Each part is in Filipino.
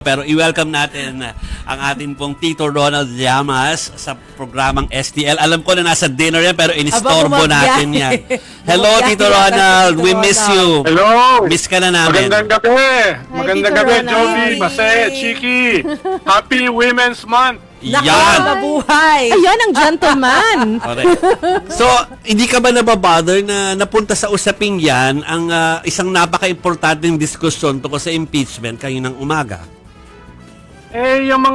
Pero i-welcome natin ang atin pong Tito Ronald Llamas sa programang STL. Alam ko na nasa dinner yan pero inistorbo natin yan. Hello Tito Ronald, we miss you. Hello! Miss ka na namin. Magandang gabi! Magandang Tito gabi, Ronald. Joby, Hi. Mase, Chiki! Happy Women's Month! Yan. Mabuhay! Ayan ang gentleman. Correct. So, hindi ka ba nababother na napunta sa usaping yan ang isang napaka-importanteng diskusyon tungkol sa impeachment kaninang umaga? Yung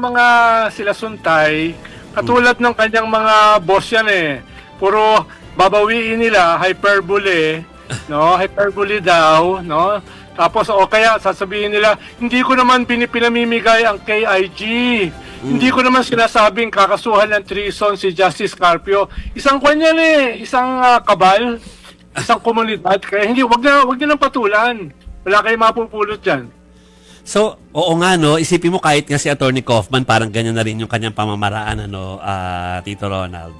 mga sila Suntay, katulad ng kanyang mga boss yan Puro babawiin nila, hyperbole, no? Hyperbole daw, no? Tapos o kaya sasabihin nila, hindi ko naman pinamimigay ang KIG. Hindi ko naman sinasabing kakasuhan ng treason si Justice Carpio. Isang kanya isang kabal, isang komunidad. Kaya wag na nang patulan. Wala kayong mapupulot diyan. So, oo nga no, isipin mo kahit nga si Attorney Kaufman, parang ganyan na rin yung kanyang pamamaraan, Tito Ronald.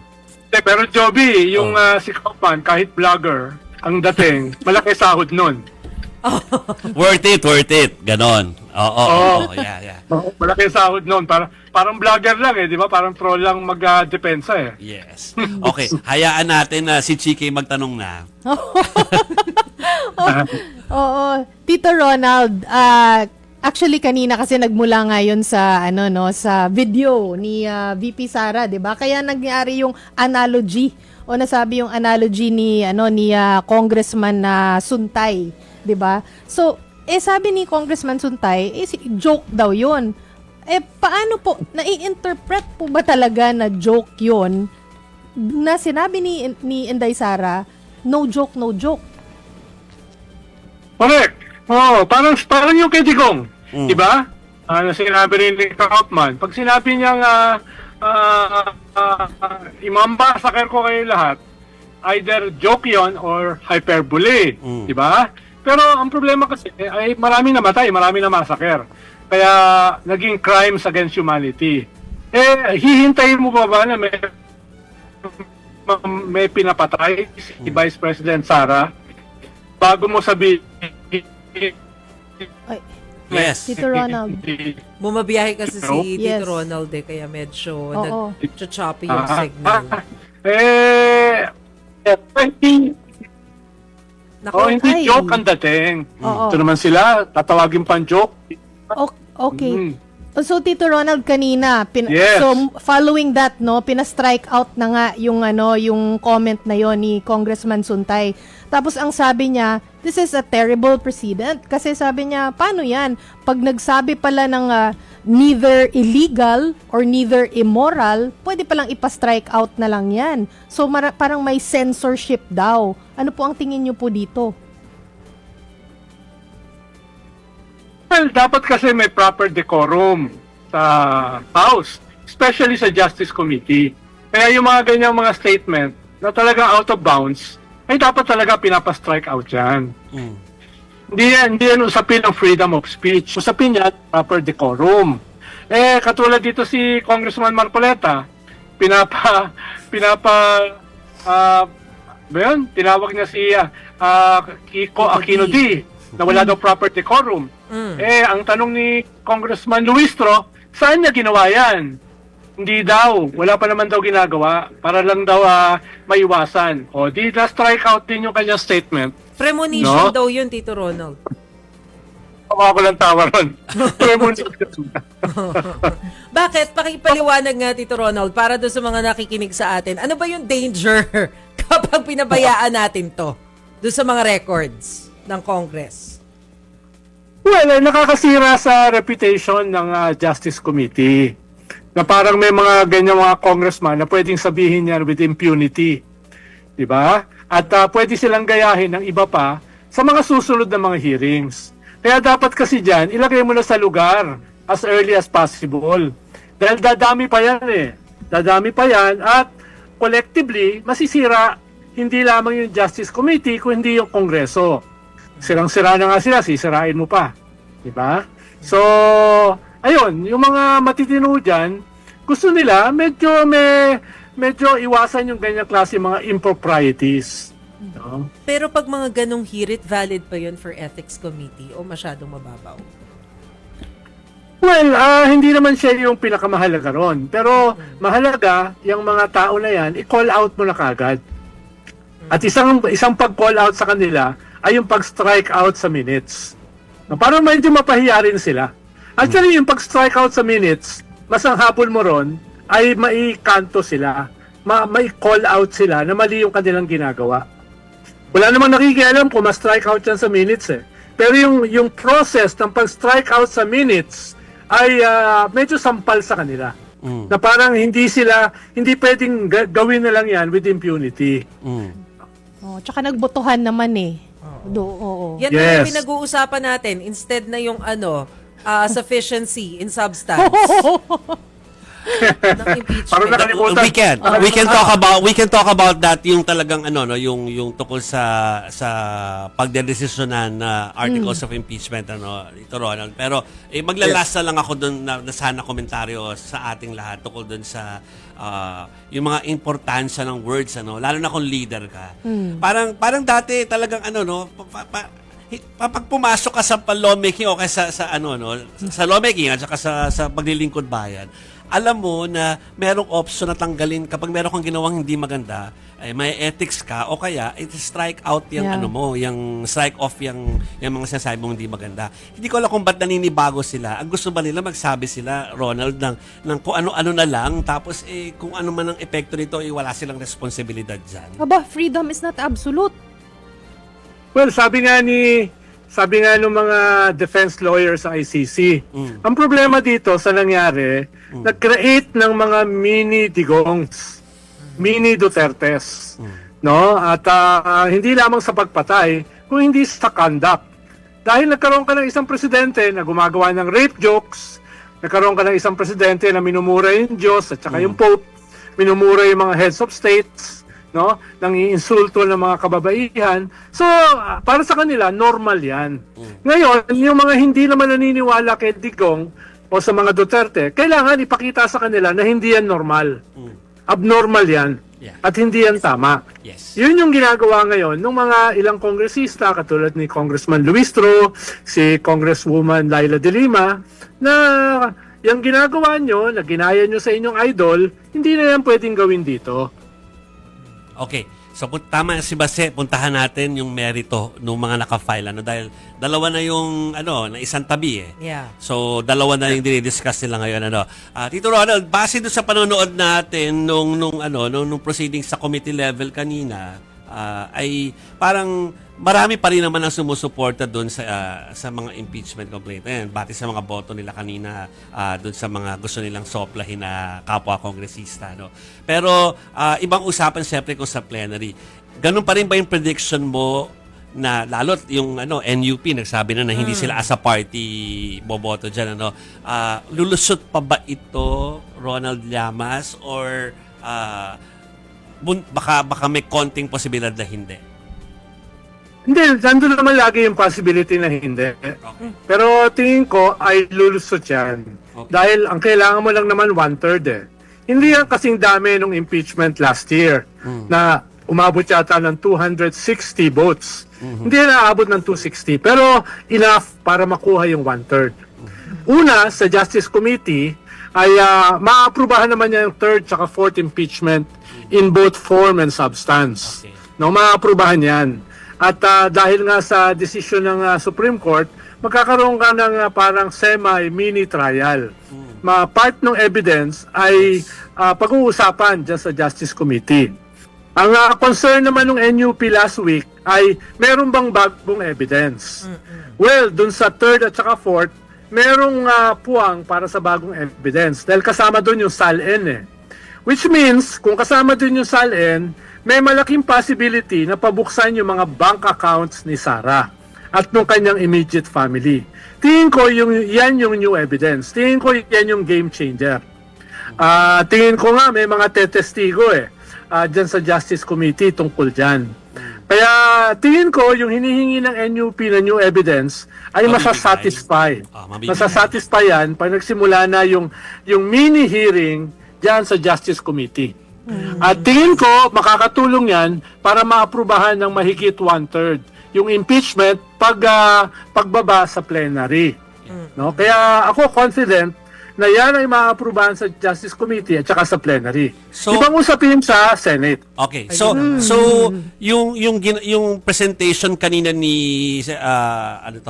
Pero Joby, yung si Kaufman, kahit vlogger, ang dating, malaki sahod nun. Worth it, ganon. Oo, yeah. Malaki sahod nun. Parang vlogger lang di ba? Parang troll lang mag-depensa Yes. Okay, hayaan natin na si Chiki magtanong na. Oo. Tito Ronald, actually kanina kasi nagmula ngayon sa sa video ni VP Sara, 'di ba? Kaya nangyari yung analogy o nasabi yung analogy ni Congressman Suntay, 'di ba? So, sabi ni Congressman Suntay, joke daw 'yon. Paano po nai-interpret po ba talaga na joke 'yon? Na sinabi ni Inday Sara, no joke, no joke. Correct. Parang yung kay Digong. Di ba? Sinabi rin ni Kaufman. Pag sinabi niyang imambasakar ko kayo lahat, either joke yon or hyperbole. Di ba? Pero ang problema kasi ay maraming namatay, maraming namasaker. Kaya naging crimes against humanity. Hihintayin mo ba na may pinapatay si Vice President Sara bago mo sabihin Ay, Yes. Tito Ronald. Bumabiyahe kasi si Yes. Tito Ronald kaya medyo Oo. nag-choppy yung signal. Naku, hindi ay. joke ang dating. Oo. Ito naman sila, tatawagin pang joke. Okay. So Tito Ronald kanina, Yes. so following that pina-strike out na nga yung comment na yon ni Congressman Suntay. Tapos ang sabi niya, this is a terrible precedent kasi sabi niya, paano 'yan? Pag nagsabi pala ng neither illegal or neither immoral, pwede palang ipa-strike out na lang 'yan. So parang may censorship daw. Ano po ang tingin niyo po dito? Well, dapat kasi may proper decorum sa House, especially sa Justice Committee. Kaya yung mga ganyang mga statement na talaga out of bounds, ay dapat talaga pinapa-strike out yan. Hindi yan usapin ng freedom of speech. Usapin yan, proper decorum. Katulad dito si Congressman Marcoleta, tinawag niya si Kiko Aquino D na wala daw proper decorum. Ang tanong ni Congressman Luistro, saan niya ginawa yan? Hindi daw. Wala pa naman daw ginagawa. Para lang daw maiwasan. O, di na-strike out din yung kanyang statement. premonition No? daw yun, Tito Ronald. Ako lang tawa ron. Bakit? Pakipaliwanag nga, Tito Ronald, para doon sa mga nakikinig sa atin. Ano ba yung danger kapag pinabayaan natin to doon sa mga records ng Congress? Well, nakakasira sa reputation ng Justice Committee. Na parang may mga ganyan mga congressman na pwedeng sabihin yan with impunity. Diba? At pwede silang gayahin ng iba pa sa mga susunod na mga hearings. Kaya dapat kasi dyan, ilagay mo na sa lugar as early as possible. Dahil dadami pa yan Dadami pa yan at collectively, masisira hindi lamang yung Justice Committee kundi yung Kongreso. Sirang-sira na nga sila, sisirain mo pa. Diba? So, ayun, yung mga matitino dyan, gusto nila medyo iwasan yung ganyan klase mga improprieties. No? Pero pag mga ganong hirit, valid pa yun for Ethics Committee o masyadong mababaw? Well, hindi naman siya yung pinakamahalaga ron. Pero mahalaga, yung mga tao na yan, i-call out mo na kagad. At isang pag-call out sa kanila ay yung pag-strike out sa minutes. Para medyo mapahiya rin sila. Actually, yung pag-strike out sa minutes, mas ang habol mo ron ay maikanto sila. Mai-call out sila na mali yung kanilang ginagawa. Wala namang nakikialam kung ma-strike out yan sa minutes eh. Pero yung process ng pag-strike out sa minutes ay medyo sampal sa kanila. Na parang hindi pwedeng gawin na lang yan with impunity. Oh, tsaka nagbotohan naman eh. Oo. Yan na yung pinag-uusapan natin instead na yung sufficiency in substance. ng impeachment. Parang nakalimutan. We can talk about that yung talagang yung tungkol sa pagdedesisyonan na articles of impeachment ito Ronald. Pero maglalasa lang ako doon na sana komentaryo sa ating lahat tungkol doon sa yung mga importansya ng words lalo na kung leader ka. Parang dati talagang pag pumasok ka sa lawmaking o kaya sa lawmaking at saka sa paglilingkod bayan, alam mo na merong option na tanggalin kapag meron kang ginawang hindi maganda, may ethics ka o kaya strike out yung yung strike off yung mga sinasabi mong hindi maganda. Hindi ko alam kung ba't naninibago sila. Ang gusto ba nila magsabi sila, Ronald, ng kung ano-ano na lang tapos kung ano man ang epekto nito wala silang responsibilidad dyan. Aba, freedom is not absolute. Well, sabi nga ng mga defense lawyers sa ICC, ang problema dito sa nangyari, nag-create ng mga mini Digongs, mini Dutertes, no? At hindi lamang sa pagpatay, kung hindi sa conduct. Dahil nagkaroon ka ng isang presidente na gumagawa ng rape jokes, nagkaroon ka ng isang presidente na minumura yung Diyos at saka yung Pope, minumura yung mga heads of states, no, nang iinsulto ng mga kababaihan. So, para sa kanila, normal yan. Ngayon, yung mga hindi naman naniniwala kay Digong o sa mga Duterte, kailangan ipakita sa kanila na hindi yan normal. Abnormal yan. Yeah. At hindi yan tama. Yes. Yun yung ginagawa ngayon ng mga ilang kongresista, katulad ni Congressman Luis Tro, si Congresswoman Laila De Lima, na yung ginagawa nyo, na ginaya nyo sa inyong idol, hindi na yan pwedeng gawin dito. Okay. So tama si Base, puntahan natin yung merito ng mga naka-file dahil dalawa na yung na isang tabi eh. Yeah. So dalawa na yung dinidiscuss nila ngayon Tito Ronald, base doon sa panonood natin nung proceedings sa committee level kanina, ay parang marami pa rin naman ang sumusuporta doon sa mga impeachment complaint. Ayan, bati sa mga boto nila kanina doon sa mga gusto nilang soplahin na kapwa kongresista. Pero ibang usapan siyempre kung sa plenary. Ganun pa rin ba yung prediction mo na lalo't yung NUP nagsabi na hindi sila as a party boboto dyan. Lulusot pa ba ito, Ronald Llamas, or baka may konting posibilidad na hindi? Hindi, nandun naman lagi yung possibility na hindi. Okay. Pero tingin ko ay lulusot yan. Okay. Dahil ang kailangan mo lang naman 1/3 eh. Hindi yan kasing dami nung impeachment last year na umabot yata ng 260 votes. Hindi yan naabot ng 260 pero enough para makuha yung 1/3. Una, sa Justice Committee ay maaprubahan naman niya yung 3rd tsaka 4th impeachment in both form and substance. Okay. No, maaprubahan yan. At dahil nga sa desisyon ng Supreme Court, magkakaroon ka ng parang semi-mini trial. Part ng evidence ay pag-uusapan dyan sa Justice Committee. Ang concern naman ng NUP last week ay meron bang bagong evidence? Well, dun sa 3rd at saka 4th, merong puwang para sa bagong evidence dahil kasama dun yung SALN eh. Which means, kung kasama dun yung SALN, may malaking possibility na pabuksan yung mga bank accounts ni Sara at nung kanyang immediate family. Tingin ko yan yung new evidence. Tingin ko yan yung game changer. Tingin ko nga may mga tetestigo dyan sa Justice Committee tungkol dyan. Kaya tingin ko yung hinihingi ng NUP na new evidence ay masasatisfy. Masasatisfy yan pag nagsimula na yung mini hearing dyan sa Justice Committee. At tingin ko, makakatulong yan para maaprubahan ng mahigit 1/3 yung impeachment pagbaba sa plenary. No? Kaya ako confident na yan ay maaprubahan sa Justice Committee at saka sa plenary. So- Ibang usapin sa Senate. Okay. So yung presentation kanina ni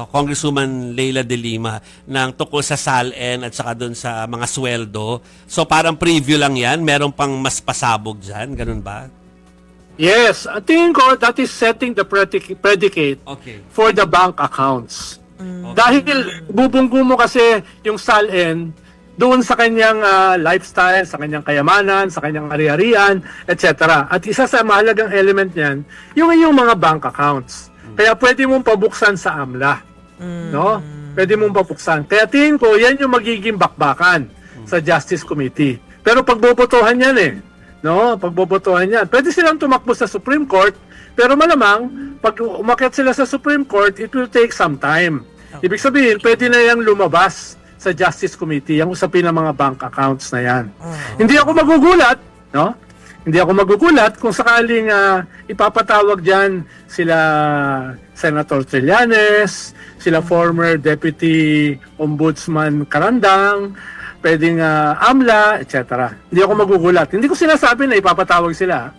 Congresswoman Leila De Lima ng tungkol sa SALN at saka doon sa mga sweldo. So parang preview lang 'yan, meron pang mas pasabog diyan, ganun ba? Yes, tingin ko that is setting the predicate Okay. for the bank accounts. Dahil bubunggo mo kasi yung SALN doon sa kanyang lifestyle, sa kanyang kayamanan, sa kanyang ari-arian, etc. At isa sa mahalagang element niyan, yung mga bank accounts. Kaya pwede mong pabuksan sa AMLA. No? Pwede mong pabuksan. Kaya tingin ko, yan yung magiging bakbakan sa Justice Committee. Pero pagbobotohan yan No? Pagbobotohan yan. Pwede silang tumakbo sa Supreme Court, pero malamang, pag umakyat sila sa Supreme Court, it will take some time. Ibig sabihin, pwede na yung lumabas sa Justice Committee, ang usapin ng mga bank accounts na yan. Hindi ako magugulat, no? Hindi ako magugulat kung sakaling ipapatawag dyan sila Senator Trillanes, sila former Deputy Ombudsman Carandang, pwedeng AMLA, etc. Hindi ako magugulat. Hindi ko sinasabi na ipapatawag sila.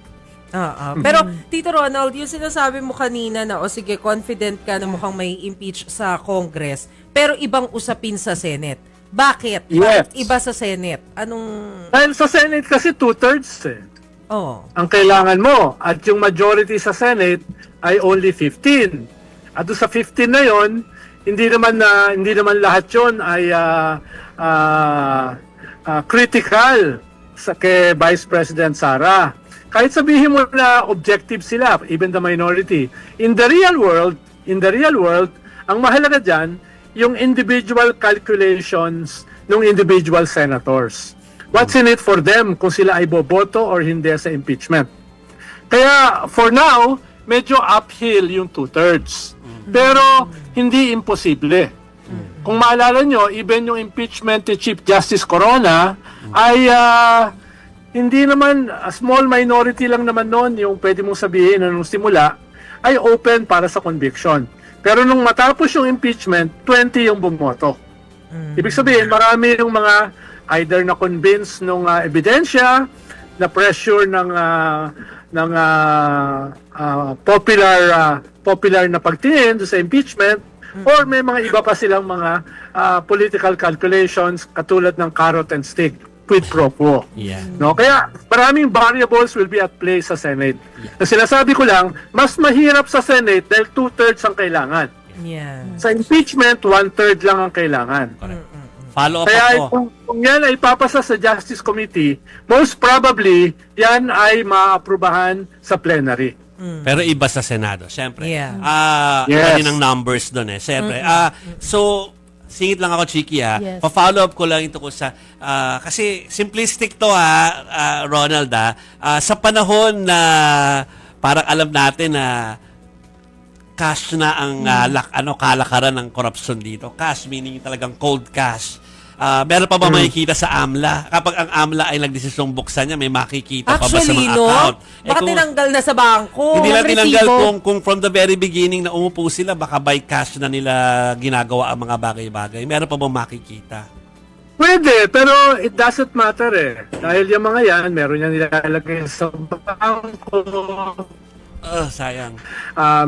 Pero, Tito Ronald, yung sinasabi mo kanina na, o sige, confident ka na mukhang may impeach sa Congress, pero ibang usapin sa Senate. Bakit? Yes. Bakit iba sa Senate? Anong... Dahil sa Senate kasi 2/3 Oh. ang kailangan mo. At yung majority sa Senate ay only 15. At doon sa 15 na yon, hindi naman lahat yon ay critical kay Vice President Sara. Kahit sabihin mo na objective sila, even the minority. In the real world, ang mahalaga dyan, yung individual calculations ng individual senators. What's in it for them kung sila ay boboto or hindi sa impeachment? Kaya, for now, medyo uphill yung 2/3. Pero, hindi imposible. Kung maalala nyo, even yung impeachment ni Chief Justice Corona ay hindi naman, a small minority lang naman noon yung pwede mong sabihin na nung simula ay open para sa conviction. Pero nung matapos yung impeachment, 20 yung bumoto. Ibig sabihin, marami yung mga either na-convince nung ebidensya, na pressure ng popular na pagtingin sa impeachment, or may mga iba pa silang mga political calculations katulad ng carrot and stick, quid pro quo. Yeah. No? Kaya maraming variables will be at play sa Senate. Na sinasabi ko lang, mas mahirap sa Senate dahil 2/3 ang kailangan. Yeah. Sa impeachment, 1/3 lang ang kailangan. Follow up Kaya ako. kung yan ay papasa sa Justice Committee, most probably, yan ay maaprubahan sa plenary. Pero iba sa Senado, syempre. Yeah. Yes. Kaninang numbers doon syempre. So, singit lang ako, Chiki, Yes. Pa-follow up ko lang ito ko sa, kasi simplistic to, Ronald, sa panahon na parang alam natin na cash na ang kalakaran ng korupsyon dito. Cash, meaning talagang cold cash. Meron pa ba makikita sa AMLA? Kapag ang AMLA ay nagdesisyong buksan niya, may makikita pa ba sa Actually, mga no? account? Baka tinanggal na sa bangko. Hindi lang Ang tinanggal resibo. kung from the very beginning na umupo sila, baka by cash na nila ginagawa ang mga bagay-bagay. Meron pa ba makikita? Pwede, pero it doesn't matter Dahil yung mga yan, meron yan nilalagay sa bangko, Sayang.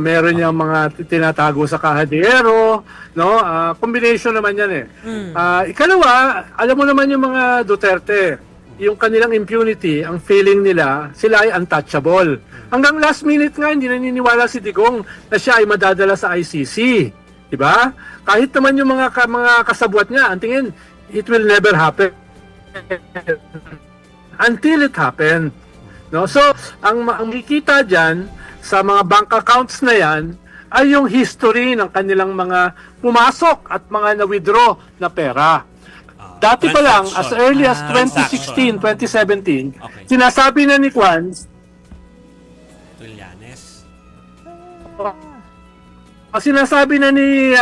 meron yung mga tinatago sa kahadero, no? Combination naman yan ikalawa, alam mo naman yung mga Duterte, yung kanilang impunity, ang feeling nila, sila ay untouchable. Hanggang last minute nga, hindi naniniwala si Digong na siya ay madadala sa ICC. Diba? Kahit naman yung mga kasabwat niya, ang tingin, it will never happen. Until it happened. No? So, ang makikita dyan, sa mga bank accounts na yan, ay yung history ng kanilang mga pumasok at mga na-withdraw na pera. Dati pa lang, as early as 2016, 2017, Okay. sinasabi na ni Juan, Trillanes. sinasabi na ni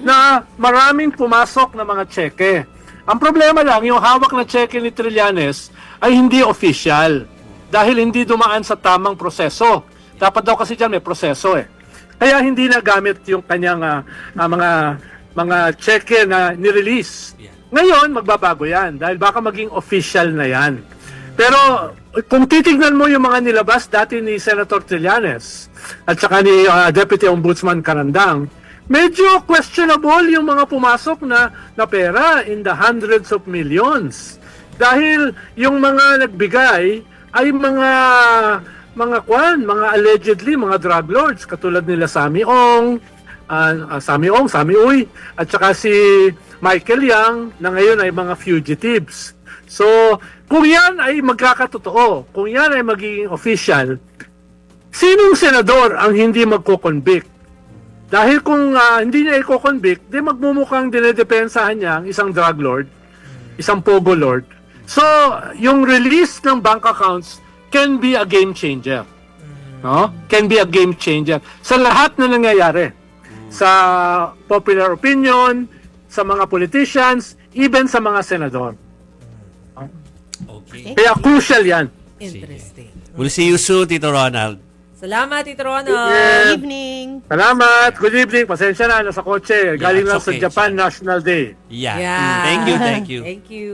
na maraming pumasok na mga cheque. Ang problema lang, yung hawak na cheque ni Trillanes ay hindi official dahil hindi dumaan sa tamang proseso. Dapat daw kasi dyan may proseso Kaya hindi na gamit yung kanyang mga mga cheque na nirelease. Yeah. Ngayon, magbabago yan dahil baka maging official na yan. Pero kung titignan mo yung mga nilabas dati ni Senator Trillanes at saka ni Deputy Ombudsman Carandang, medyo questionable yung mga pumasok na pera in the hundreds of millions. Dahil yung mga nagbigay ay mga allegedly mga drug lords katulad nila Sammy Ong, Sammy Uy, at saka si Michael Yang na ngayon ay mga fugitives. So, kung yan ay magkakatotoo, kung yan ay magiging official, sinong senador ang hindi magko-convict? Dahil kung hindi niya i-convict, di magmumukhang dinedepensahan niya ang isang drug lord, isang pogo lord. So, yung release ng bank accounts can be a game changer. No? Can be a game changer sa lahat na nangyayari. Sa popular opinion, sa mga politicians, even sa mga senador. Okay. Kaya crucial yan. Interesting. We'll see you soon, Tito Ronald. Salamat, Tito Ronald. Yeah. Good evening. Salamat. Good evening. Pasensya na, nasa kotse. Galing lang it's sa okay. Japan National Day. Yeah. Yeah. Thank you, thank you. Thank you.